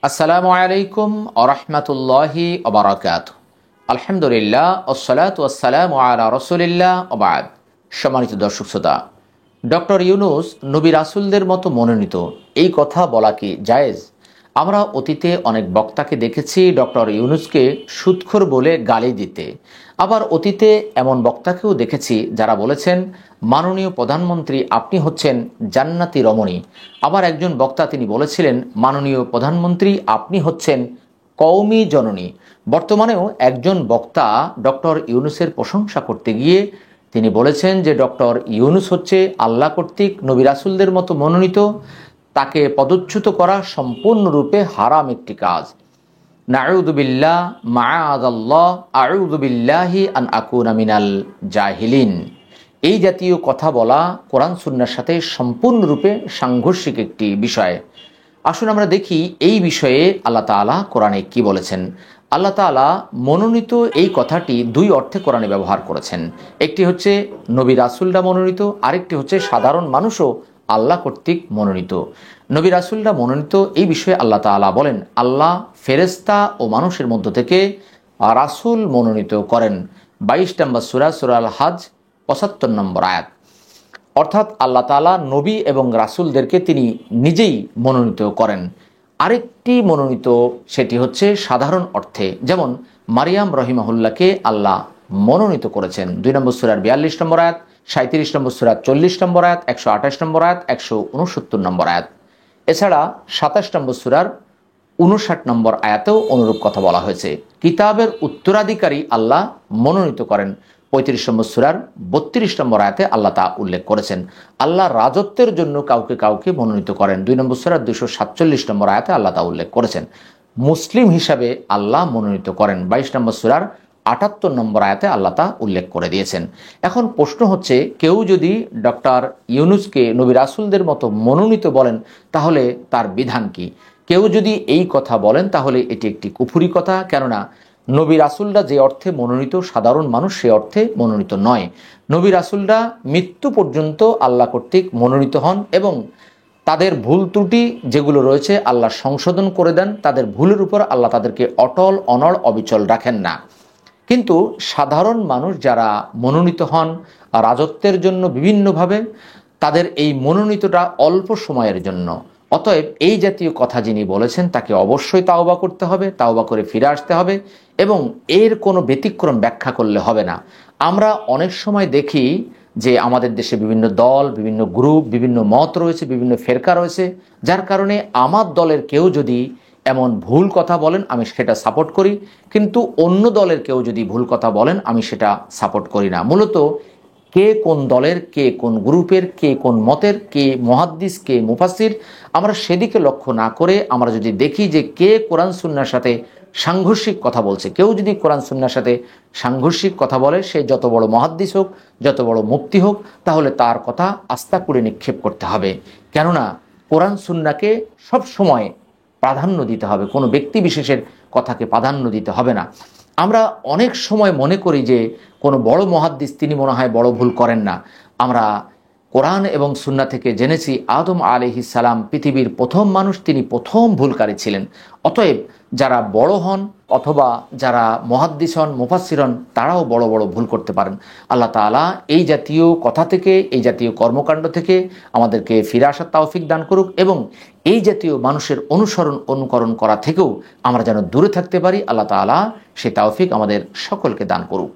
আসসালামু আলাইকুম ওরহমতুল্লাহি ওবারাকাতুহু। আলহামদুলিল্লাহ ওসসালাতু ওয়াসসালামু আলা রাসূলিল্লাহ ওয়া বা'দ। সম্মানিত দর্শক শ্রোতা, ডক্টর ইউনূস নবী রাসূলদের মতো মনোনীত, এই কথা বলা কি জায়েজ? আমরা অতীতে অনেক বক্তাকে দেখেছি ডক্টর ইউনূসকে সুদখোর বলে গালি দিতে। আবার অতীতে এমন বক্তাকেও দেখেছি যারা বলেছেন, মাননীয় প্রধানমন্ত্রী আপনি হচ্ছেন জান্নাতি রমণী। আবার একজন বক্তা তিনি বলেছিলেন, মাননীয় প্রধানমন্ত্রী আপনি হচ্ছেন কওমি জননী। বর্তমানেও একজন বক্তা ডক্টর ইউনূসের প্রশংসা করতে গিয়ে তিনি বলেছেন যে ডক্টর ইউনূস হচ্ছে আল্লাহ কর্তৃক নবী রাসূলদের মতো মনোনীত, তাকে পদচ্যুত করা সম্পূর্ণরূপে হারাম একটি কাজ। নাউযু বিল্লাহ মাআযাল্লাহ আউযু বিল্লাহি আন আকুনা মিনাল জাহিলিন। এই জাতীয় কথা বলা কোরআন সুন্নাহর সাথে সম্পূর্ণরূপে সাংঘর্ষিক একটি বিষয়। আসুন আমরা দেখি এই বিষয়ে আল্লাহ তাআলা কোরআনে কি বলেছেন। আল্লাহ তাআলা মনোনীত এই কথাটি দুই অর্থে কোরআনে ব্যবহার করেছেন। একটি হচ্ছে নবী রাসূলরা মনোনীত, আরেকটি হচ্ছে সাধারণ মানুষও আল্লাহ কর্তৃক মনোনীত। নবী রাসূলরা মনোনীত এই বিষয়ে আল্লাহ তাআলা বলেন, আল্লাহ ফেরেশতা ও মানুষের মধ্য থেকে রাসূল মনোনীত করেন। 22 নম্বর সূরা, সূরা আল হজ 75 নম্বর আয়াত। অর্থাৎ আল্লাহ তাআলা নবী এবং রাসূলদেরকে তিনি নিজেই মনোনীত করেন। আরেকটি মনোনীত সেটি হচ্ছে সাধারণ অর্থে, যেমন মারিয়াম রহিমাহুল্লাহকে আল্লাহ মনোনীত করেছেন। 2 নম্বর সূরার 42 নম্বর আয়াত, 37 নম্বর সূরার 40 নম্বর আয়াত, 128 নম্বর আয়াত, 169 নম্বর আয়াত। এছাড়া 27 নম্বর সূরার 59 নম্বর আয়াতেও অনুরূপ কথা বলা হয়েছে। কিতাবের উত্তরাধিকারী আল্লাহ মনোনীত করেন। 35 নম্বর সূরার 32 নম্বর আয়াতে আল্লাহ তা উল্লেখ করেছেন। আল্লাহ রাজত্বের জন্য কাউকে কাউকে মনোনীত করেন। 2 নম্বর সূরার 247 নম্বর আয়াতে আল্লাহ তা উল্লেখ করেছেন। মুসলিম হিসাবে আল্লাহ মনোনীত করেন। 22 নম্বর সূরার 78 নম্বর আয়াতে আল্লাহ তা উল্লেখ করে দিয়েছেন। এখন প্রশ্ন হচ্ছে, কেউ যদি ডক্টর ইউনূসকে নবী রাসূলদের মতো মনোনীত বলেন তাহলে তার বিধান কি? কেউ যদি এই কথা বলেন তাহলে এটি একটি কুফরি কথা, কেননা নবী রাসূলরা যে অর্থে মনোনীত সাধারণ মানুষ সে অর্থে মনোনীত নয়। নবী রাসূলরা মৃত্যু পর্যন্ত আল্লাহ কর্তৃক মনোনীত হন এবং তাদের ভুল ত্রুটি যেগুলো রয়েছে আল্লাহ সংশোধন করে দেন। তাদের ভুলের উপর আল্লাহ তাদেরকে অটল অনড় অবিচল রাখেন না। কিন্তু সাধারণ মানুষ যারা মনোনীত হন রাজত্বের জন্য বিভিন্নভাবে, তাদের এই মনোনীতটা অল্প সময়ের জন্য। অতএব এই জাতীয় কথা যিনি বলেছেন তাকে অবশ্যই তাওবা করতে হবে, তাওবা করে ফিরে আসতে হবে এবং এর কোনো ব্যতিক্রম ব্যাখ্যা করলে হবে না। আমরা অনেক সময় দেখি যে আমাদের দেশে বিভিন্ন দল, বিভিন্ন গ্রুপ, বিভিন্ন মত রয়েছে, বিভিন্ন ফেরকা রয়েছে, যার কারণে আমার দলের কেউ যদি এমন ভুল কথা বলেন আমি সেটা সাপোর্ট করি, কিন্তু অন্য দলের কেউ যদি ভুল কথা বলেন আমি সেটা সাপোর্ট করি না। মূলত কে কোন দলের, কে কোন গ্রুপের, কে কোন মতের, কে মুহাদ্দিস, কে মুফাসসির, আমরা সেদিকে লক্ষ্য না করে আমরা যদি দেখি যে কে কোরআন সুন্নাহর সাথে সাংঘর্ষিক কথা বলছে, কেউ যদি কোরআন সুন্নাহর সাথে সাংঘর্ষিক কথা বলে, সে যত বড় মুহাদ্দিস হোক, যত বড় মুফতি হোক, তাহলে তার কথা আস্থা করে নিক্ষেপ করতে হবে। কেননা কোরআন সুন্নাহকে সব সময় প্রাধান্য দিতে হবে, কোনো ব্যক্তি বিশেষের কথাকে প্রাধান্য দিতে হবে না। আমরা অনেক সময় মনে করি যে কোনো বড় মুহাদ্দিস তিনি মনে হয় বড় ভুল করেন না। আমরা কোরআন এবং সুন্নাহ থেকে জেনেছি আদম আলাইহিস সালাম পৃথিবীর প্রথম মানুষ, তিনি প্রথম ভুলকারী ছিলেন। অতএব যারা বড় হন অথবা যারা মুহাদ্দিস হন, মুফাসসির হন, তারাও বড় বড় ভুল করতে পারেন। আল্লাহ তাআলা এই জাতীয় কথা থেকে, এই জাতীয় কর্মকাণ্ড থেকে আমাদেরকে ফিরে আসার তৌফিক দান করুক এবং এই জাতীয় মানুষের অনুকরণ করা থেকেও আমরা যেন দূরে থাকতে পারি। আল্লাহ তাআলা সেই তৌফিক আমাদের সকলকে দান করুক।